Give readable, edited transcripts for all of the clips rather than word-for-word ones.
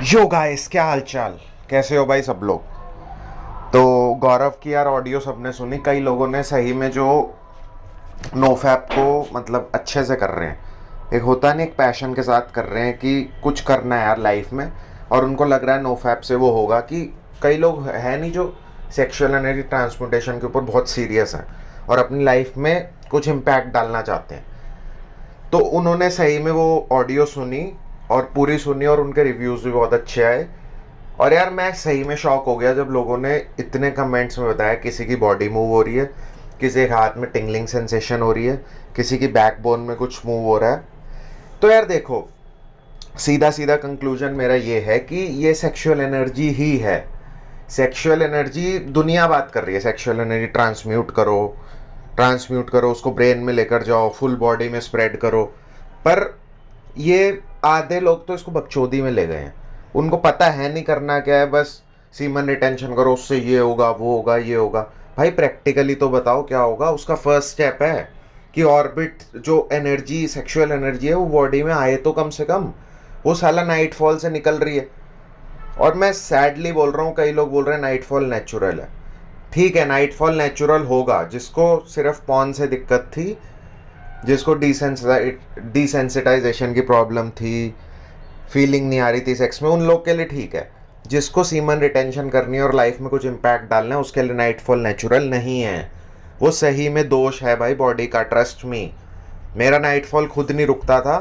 Yo guys, क्या हाल चाल? कैसे हो भाई सब लोग? तो गौरव की यार ऑडियो सबने सुनी। कई लोगों ने सही में जो नोफैप को मतलब अच्छे से कर रहे हैं, एक होता नहीं, एक पैशन के साथ कर रहे हैं कि कुछ करना है यार लाइफ में, और उनको लग रहा है नोफैप से वो होगा। कि कई लोग है नहीं जो सेक्सुअल एनर्जी ट्रांसपोर्टेशन के ऊपर बहुत सीरियस है और अपनी लाइफ में कुछ इम्पैक्ट डालना चाहते हैं। तो उन्होंने सही में वो ऑडियो सुनी और पूरी सुनी, और उनके रिव्यूज़ भी बहुत अच्छे आए। और यार मैं सही में शॉक हो गया जब लोगों ने इतने कमेंट्स में बताया किसी की बॉडी मूव हो रही है, किसी के हाथ में टिंगलिंग सेंसेशन हो रही है, किसी की बैकबोन में कुछ मूव हो रहा है। तो यार देखो, सीधा सीधा कंक्लूजन मेरा ये है कि ये सेक्सुअल एनर्जी ही है। सेक्सुअल एनर्जी दुनिया बात कर रही है, सेक्सुअल एनर्जी ट्रांसम्यूट करो, उसको ब्रेन में लेकर जाओ, फुल बॉडी में स्प्रेड करो। पर ये आधे लोग तो इसको बकचोदी में ले गए हैं। उनको पता है नहीं करना क्या है, बस सीमन रिटेंशन करो, उससे ये होगा, वो होगा, ये होगा। भाई प्रैक्टिकली तो बताओ क्या होगा। उसका फर्स्ट स्टेप है कि ऑर्बिट जो एनर्जी, सेक्सुअल एनर्जी है, वो बॉडी में आए तो कम से कम। वो साला नाइटफॉल से निकल रही है। और मैं सैडली बोल रहा हूँ, कई लोग बोल रहे हैं नाइटफॉल नेचुरल है। ठीक है, नाइटफॉल नेचुरल होगा जिसको सिर्फ पॉन से दिक्कत थी, जिसको डिसेंसिटाइजेशन की प्रॉब्लम थी, फीलिंग नहीं आ रही थी सेक्स में, उन लोग के लिए ठीक है। जिसको सीमन रिटेंशन करनी है और लाइफ में कुछ इम्पैक्ट डालना है, उसके लिए नाइटफॉल नेचुरल नहीं है। वो सही में दोष है भाई बॉडी का, ट्रस्ट मी। मेरा नाइटफॉल खुद नहीं रुकता था।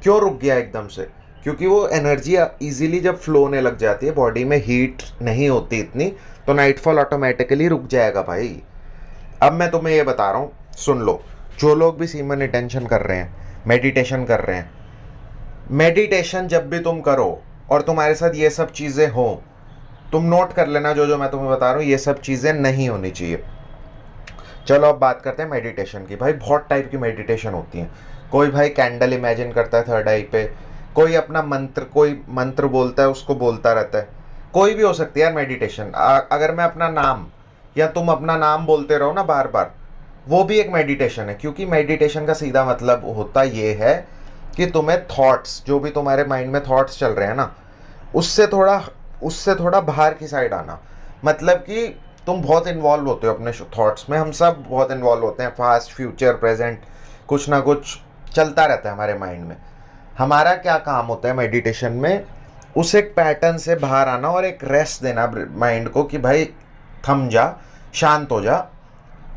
क्यों रुक गया एकदम से? क्योंकि वो एनर्जी इजीली जब फ्लो होने लग जाती है, बॉडी में हीट नहीं होती इतनी, तो नाइटफॉल ऑटोमेटिकली रुक जाएगा भाई। अब मैं तुम्हें ये बता रहा हूँ, सुन लो। जो लोग भी सीमन रिटेंशन कर रहे हैं, मेडिटेशन कर रहे हैं, मेडिटेशन जब भी तुम करो और तुम्हारे साथ ये सब चीज़ें हो, तुम नोट कर लेना जो जो मैं तुम्हें बता रहा हूँ, ये सब चीज़ें नहीं होनी चाहिए। चलो अब बात करते हैं मेडिटेशन की। भाई बहुत टाइप की मेडिटेशन होती हैं। कोई भाई कैंडल इमेजिन करता है थर्ड आई पे, कोई अपना मंत्र, कोई मंत्र बोलता है, उसको बोलता रहता है। कोई भी हो सकती है यार मेडिटेशन। अगर मैं अपना नाम या तुम अपना नाम बोलते रहो ना बार बार, वो भी एक मेडिटेशन है। क्योंकि मेडिटेशन का सीधा मतलब होता ये है कि तुम्हें थॉट्स, जो भी तुम्हारे माइंड में थॉट्स चल रहे हैं ना, उससे थोड़ा उससे थोड़ा बाहर की साइड आना। मतलब कि तुम बहुत इन्वॉल्व होते हो अपने थॉट्स में, हम सब बहुत इन्वॉल्व होते हैं, पास्ट फ्यूचर प्रेजेंट, कुछ ना कुछ चलता रहता है हमारे माइंड में। हमारा क्या काम होता है मेडिटेशन में? उस एक पैटर्न से बाहर आना और एक रेस्ट देना माइंड को कि भाई थम जा, शांत हो जा।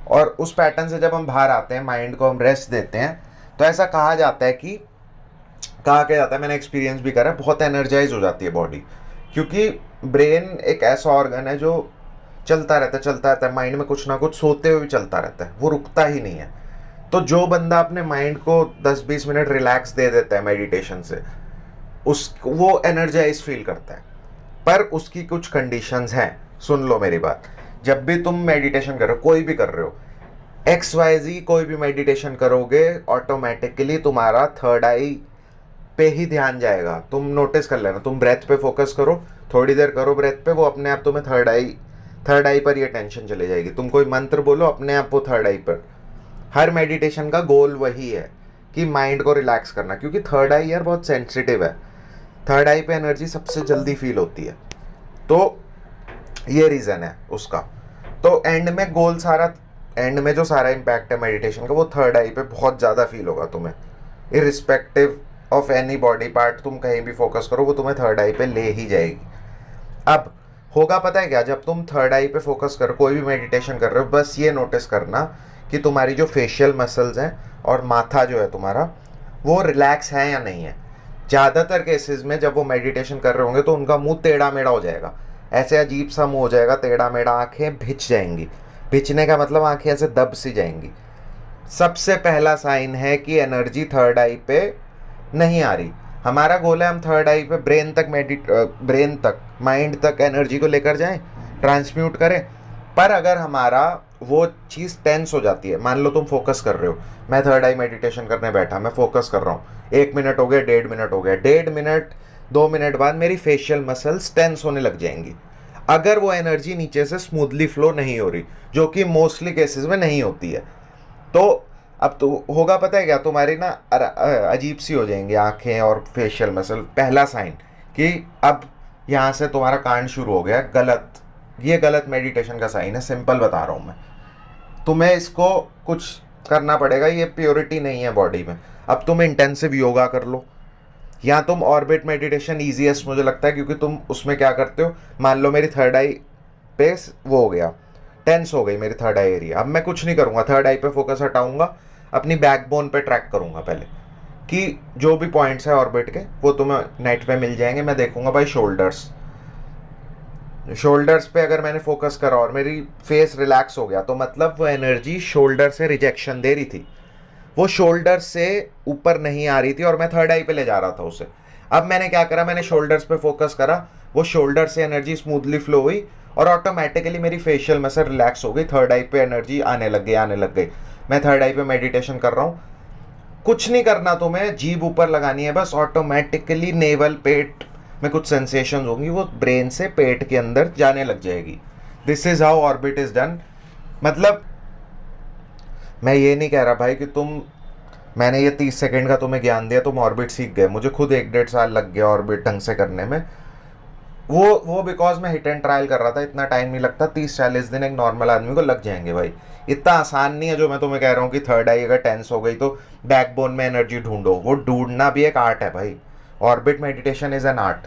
और उस पैटर्न से जब हम बाहर आते हैं, माइंड को हम रेस्ट देते हैं, तो ऐसा कहा जाता है कि, कहा क्या जाता है, मैंने एक्सपीरियंस भी करा है, बहुत एनर्जाइज हो जाती है बॉडी। क्योंकि ब्रेन एक ऐसा ऑर्गन है जो चलता रहता है माइंड में, कुछ ना कुछ सोते हुए भी चलता रहता है, वो रुकता ही नहीं है। तो जो बंदा अपने माइंड को 10-20 मिनट रिलैक्स दे देता है मेडिटेशन से, उस वो एनर्जाइज फील करता है। पर उसकी कुछ कंडीशंस हैं। सुन लो मेरी बात। जब भी तुम मेडिटेशन कर रहे हो, कोई भी कर रहे हो, XYZ कोई भी मेडिटेशन करोगे, ऑटोमेटिकली तुम्हारा थर्ड आई पे ही ध्यान जाएगा। तुम नोटिस कर लेना, तुम ब्रेथ पे फोकस करो, थोड़ी देर करो ब्रेथ पे, वो अपने आप तुम्हें थर्ड आई पर ये टेंशन चली जाएगी। तुम कोई मंत्र बोलो, अपने आप वो थर्ड आई पर। हर मेडिटेशन का गोल वही है कि माइंड को रिलैक्स करना। क्योंकि थर्ड आई यार बहुत सेंसिटिव है, थर्ड आई पे एनर्जी सबसे जल्दी फील होती है। तो ये रीज़न है उसका। तो एंड में जो सारा इम्पैक्ट है मेडिटेशन का, वो थर्ड आई पे बहुत ज़्यादा फील होगा तुम्हें। Irrespective of any body part, तुम कहीं भी फोकस करो, वो तुम्हें थर्ड आई पे ले ही जाएगी। अब होगा पता है क्या, जब तुम थर्ड आई पे फोकस करो, कोई भी मेडिटेशन कर रहे हो, बस ये नोटिस करना कि तुम्हारी जो फेशियल मसल्स हैं और माथा जो है तुम्हारा, वो रिलैक्स है या नहीं है। ज़्यादातर केसेस में जब वो मेडिटेशन कर रहे होंगे तो उनका मुंह टेढ़ा मेढ़ा हो जाएगा, ऐसे अजीब सा मुंह हो जाएगा, टेढ़ा मेढ़ा, आंखें भिंच जाएंगी। भिंचने का मतलब आंखें ऐसे दब सी जाएंगी। सबसे पहला साइन है कि एनर्जी थर्ड आई पे नहीं आ रही। हमारा गोल है हम थर्ड आई पे ब्रेन तक, माइंड तक एनर्जी को लेकर जाएं, ट्रांसम्यूट करें। पर अगर हमारा वो चीज़ टेंस हो जाती है, मान लो तुम फोकस कर रहे हो, मैं थर्ड आई मेडिटेशन करने बैठा, मैं फोकस कर रहा हूँ, 1 मिनट हो गया, 1.5 मिनट हो गया, 1.5 मिनट 2 मिनट बाद मेरी फेशियल मसल्स टेंस होने लग जाएंगी। अगर वो एनर्जी नीचे से स्मूथली फ्लो नहीं हो रही, जो कि मोस्टली केसेस में नहीं होती है, तो अब तो होगा पता है क्या, तुम्हारी ना अजीब सी हो जाएंगी आंखें और फेशियल मसल। पहला साइन कि अब यहाँ से तुम्हारा कांड शुरू हो गया गलत। ये गलत मेडिटेशन का साइन है, सिंपल बता रहा हूँ मैं। तुम्हें इसको कुछ करना पड़ेगा, ये प्योरिटी नहीं है बॉडी में। अब तुम इंटेंसिव योगा कर लो, या तुम ऑर्बिट मेडिटेशन ईजीएस्ट मुझे लगता है, क्योंकि तुम उसमें क्या करते हो, मान लो मेरी थर्ड आई पे वो हो गया, टेंस हो गई मेरी थर्ड आई एरिया। अब मैं कुछ नहीं करूँगा, थर्ड आई पे फोकस हटाऊंगा, अपनी बैकबोन पे ट्रैक करूँगा पहले, कि जो भी पॉइंट्स है ऑर्बिट के वो तुम्हें नेट पे मिल जाएंगे। मैं देखूंगा भाई शोल्डर्स पे अगर मैंने फोकस करा और मेरी फेस रिलैक्स हो गया, तो मतलब वो एनर्जी शोल्डर से रिजेक्शन दे रही थी, वो शोल्डर से ऊपर नहीं आ रही थी और मैं थर्ड आई पे ले जा रहा था उसे। अब मैंने क्या करा, मैंने शोल्डर्स पे फोकस करा, वो शोल्डर से एनर्जी स्मूथली फ्लो हुई और ऑटोमेटिकली मेरी फेशियल मसल रिलैक्स हो गई, थर्ड आई पे एनर्जी आने लग गई। मैं थर्ड आई पे मेडिटेशन कर रहा हूँ, कुछ नहीं करना तुम्हें, जीभ ऊपर लगानी है बस, ऑटोमेटिकली नेवल पेट में कुछ सेंसेशंस होंगी, वो ब्रेन से पेट के अंदर जाने लग जाएगी। This is how orbit is done. मतलब मैं ये नहीं कह रहा भाई कि मैंने ये 30 सेकंड का तुम्हें ज्ञान दिया, तुम ऑर्बिट सीख गए। मुझे खुद 1-1.5 साल लग गया ऑर्बिट ढंग से करने में। वो बिकॉज मैं हिट एंड ट्रायल कर रहा था, इतना टाइम नहीं लगता, 30-40 दिन एक नॉर्मल आदमी को लग जाएंगे भाई। इतना आसान नहीं है जो मैं तुम्हें कह रहा हूँ कि थर्ड आई अगर टेंस हो गई तो बैकबोन में एनर्जी ढूंढो। वो ढूंढना भी एक आर्ट है भाई। Orbit meditation is an art.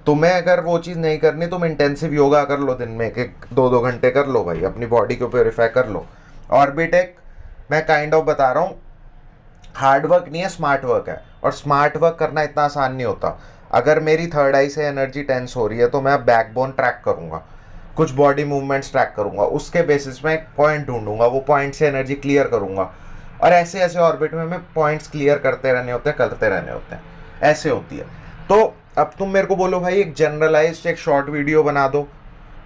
तुम्हें अगर वो चीज़ नहीं करनी, तुम इंटेंसिव योगा कर लो, दिन में 1-2 घंटे कर लो भाई, अपनी बॉडी को प्योरीफाई कर लो। ऑर्बिट एक मैं काइंड ऑफ बता रहा हूँ, हार्ड वर्क नहीं है, स्मार्ट वर्क है। और स्मार्ट वर्क करना इतना आसान नहीं होता। अगर मेरी थर्ड आई से एनर्जी टेंस हो रही है तो मैं बैकबोन ट्रैक करूँगा, कुछ बॉडी मूवमेंट्स ट्रैक करूँगा, उसके बेसिस में एक पॉइंट ढूंढूंगा, वो पॉइंट से एनर्जी क्लियर करूँगा। और ऐसे ऐसे ऑर्बिट में पॉइंट्स क्लियर करते रहने होते हैं, ऐसे होती है। तो अब तुम मेरे को बोलो भाई एक जनरलाइज्ड एक शॉर्ट वीडियो बना दो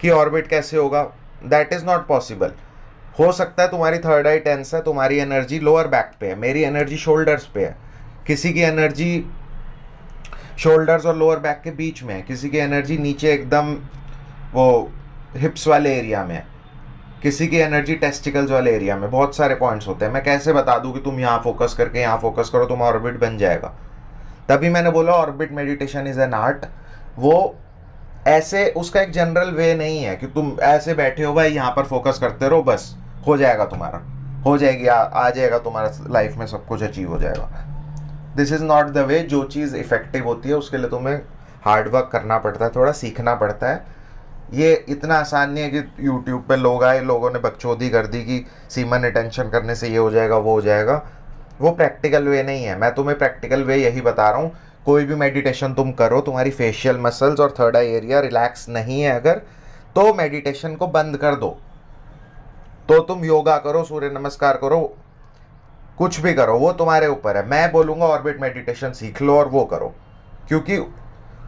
कि ऑर्बिट कैसे होगा, दैट इज़ नॉट पॉसिबल। हो सकता है तुम्हारी थर्ड आई टेंस है, तुम्हारी एनर्जी लोअर बैक पे है, मेरी एनर्जी शोल्डर्स पे है, किसी की एनर्जी शोल्डर्स और लोअर बैक के बीच में है, किसी की एनर्जी नीचे एकदम वो हिप्स वाले एरिया में है, किसी की एनर्जी टेस्टिकल्स वाले एरिया में। बहुत सारे पॉइंट्स होते हैं। मैं कैसे बता दूं कि तुम यहाँ फोकस करके यहाँ फोकस करो, तुम ऑर्बिट बन जाएगा। तभी मैंने बोला orbit meditation is an art. वो ऐसे उसका एक जनरल वे नहीं है कि तुम ऐसे बैठे हो भाई यहाँ पर फोकस करते रहो बस हो जाएगा, तुम्हारा हो जाएगी, आ जाएगा तुम्हारा लाइफ में सब कुछ अचीव हो जाएगा। This is not the way. जो चीज़ इफेक्टिव होती है उसके लिए तुम्हें हार्ड वर्क करना पड़ता है, थोड़ा सीखना पड़ता है। ये इतना आसान नहीं है कि यूट्यूब पे लोग आए, लोगों ने बकचोदी कर दी कि सीमन रिटेंशन करने से ये हो जाएगा वो हो जाएगा। वो प्रैक्टिकल वे नहीं है। मैं तुम्हें प्रैक्टिकल वे यही बता रहा हूँ। कोई भी मेडिटेशन तुम करो, तुम्हारी फेशियल मसल्स और थर्ड आई एरिया रिलैक्स नहीं है अगर, तो मेडिटेशन को बंद कर दो। तो तुम योगा करो, सूर्य नमस्कार करो, कुछ भी करो, वो तुम्हारे ऊपर है। मैं बोलूँगा ऑर्बिट मेडिटेशन सीख लो और वो करो, क्योंकि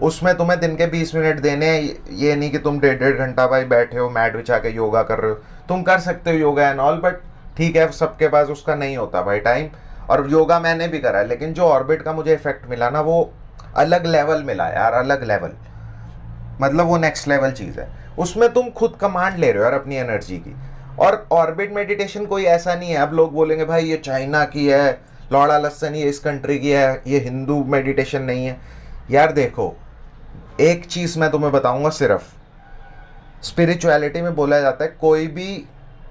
उसमें तुम्हें दिन के 20 मिनट देने हैं। ये नहीं कि तुम 1.5 घंटा भाई बैठे हो मैट बिछा के योगा कर रहे हो। तुम कर सकते हो योगा एंड ऑल, बट ठीक है सबके पास उसका नहीं होता भाई टाइम। और योगा मैंने भी करा है, लेकिन जो ऑर्बिट का मुझे इफेक्ट मिला ना, वो अलग लेवल मिला यार, अलग लेवल। मतलब वो नेक्स्ट लेवल चीज़ है। उसमें तुम खुद कमांड ले रहे हो यार अपनी एनर्जी की। और ऑर्बिट मेडिटेशन कोई ऐसा नहीं है, अब लोग बोलेंगे भाई ये चाइना की है, लौड़ा लस्सन ये इस कंट्री की है, ये हिंदू मेडिटेशन नहीं है। यार देखो, एक चीज़ मैं तुम्हें बताऊंगा, सिर्फ स्पिरिचुअलिटी में बोला जाता है कोई भी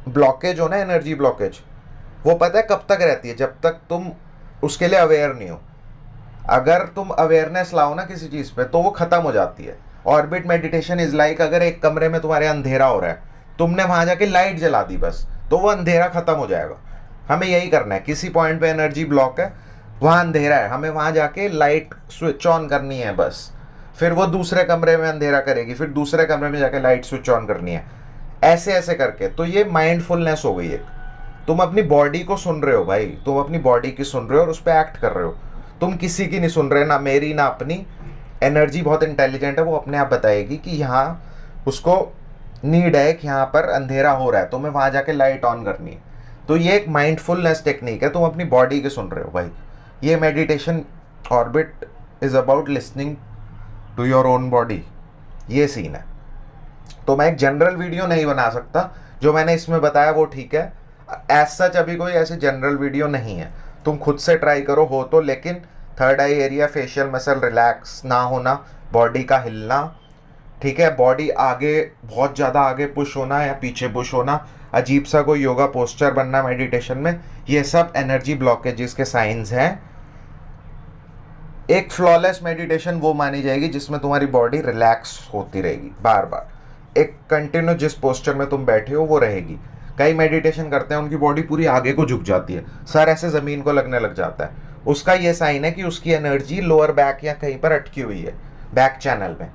ब्लॉकेज हो ना, एनर्जी ब्लॉकेज, वो पता है कब तक रहती है, जब तक तुम उसके लिए अवेयर नहीं हो। अगर तुम अवेयरनेस लाओ ना किसी चीज़ पे तो वो ख़त्म हो जाती है। ऑर्बिट मेडिटेशन इज लाइक, अगर एक कमरे में तुम्हारे अंधेरा हो रहा है, तुमने वहाँ जाके लाइट जला दी बस, तो वो अंधेरा ख़त्म हो जाएगा। हमें यही करना है, किसी पॉइंट पे एनर्जी ब्लॉक है, वहाँ अंधेरा है, हमें वहाँ जाके लाइट स्विच ऑन करनी है बस। फिर वो दूसरे कमरे में अंधेरा करेगी, फिर दूसरे कमरे में जाके लाइट स्विच ऑन करनी है, ऐसे ऐसे करके। तो ये माइंडफुलनेस हो गई एक। तुम अपनी बॉडी को सुन रहे हो भाई, तुम अपनी बॉडी की सुन रहे हो और उस पर एक्ट कर रहे हो। तुम किसी की नहीं सुन रहे, ना मेरी ना अपनी। एनर्जी बहुत इंटेलिजेंट है, वो अपने आप बताएगी कि यहाँ उसको नीड है कि यहाँ पर अंधेरा हो रहा है, तुम्हें वहाँ जाके लाइट ऑन करनी है। तो ये एक माइंडफुलनेस टेक्निक है, तुम अपनी बॉडी की सुन रहे हो भाई। ये meditation orbit is about listening to your own body, ये सीन है। तो मैं एक जनरल वीडियो नहीं बना सकता, जो मैंने इसमें बताया वो ठीक है। एज सच अभी कोई ऐसी जनरल वीडियो नहीं है, तुम खुद से ट्राई करो हो तो। लेकिन third eye area, facial muscle relax ना होना, बॉडी का हिलना, ठीक है, बॉडी आगे बहुत ज़्यादा आगे पुश होना या पीछे पुश होना, अजीब सा कोई योगा पोस्चर बनना मेडिटेशन में, ये सब एनर्जी ब्लॉकेजेस के साइंस हैं। एक फ्लॉलेस मेडिटेशन वो मानी जाएगी जिसमें तुम्हारी बॉडी रिलैक्स होती रहेगी, बार बार एक कंटिन्यू जिस पोस्चर में तुम बैठे हो वो रहेगी। कई मेडिटेशन करते हैं उनकी बॉडी पूरी आगे को झुक जाती है, सर ऐसे ज़मीन को लगने लग जाता है, उसका ये साइन है कि उसकी एनर्जी लोअर बैक या कहीं पर अटकी हुई है, बैक चैनल में।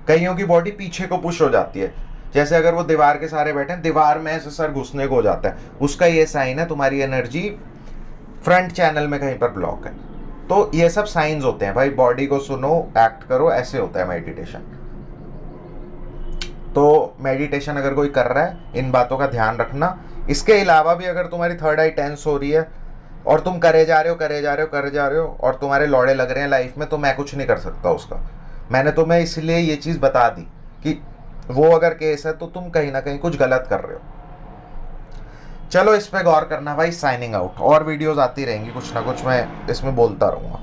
कईयों की बॉडी पीछे को पुश हो जाती है, जैसे अगर वो दीवार के सहारे बैठे हैं, दीवार में ऐसे सर घुसने को हो जाता है, उसका ये साइन है तुम्हारी एनर्जी फ्रंट चैनल में कहीं पर ब्लॉक है। तो ये सब साइंस होते हैं भाई, बॉडी को सुनो, एक्ट करो, ऐसे होता है मेडिटेशन। तो मेडिटेशन अगर कोई कर रहा है, इन बातों का ध्यान रखना। इसके अलावा भी अगर तुम्हारी थर्ड आई टेंस हो रही है और तुम करे जा रहे हो और तुम्हारे लौड़े लग रहे हैं लाइफ में, तो मैं कुछ नहीं कर सकता उसका। मैंने तुम्हें इसलिए ये चीज़ बता दी कि वो अगर केस है तो तुम कहीं ना कहीं कुछ गलत कर रहे हो। चलो इस पे गौर करना भाई। Signing out. और वीडियोस आती रहेंगी कुछ ना कुछ, मैं इसमें बोलता रहूँगा।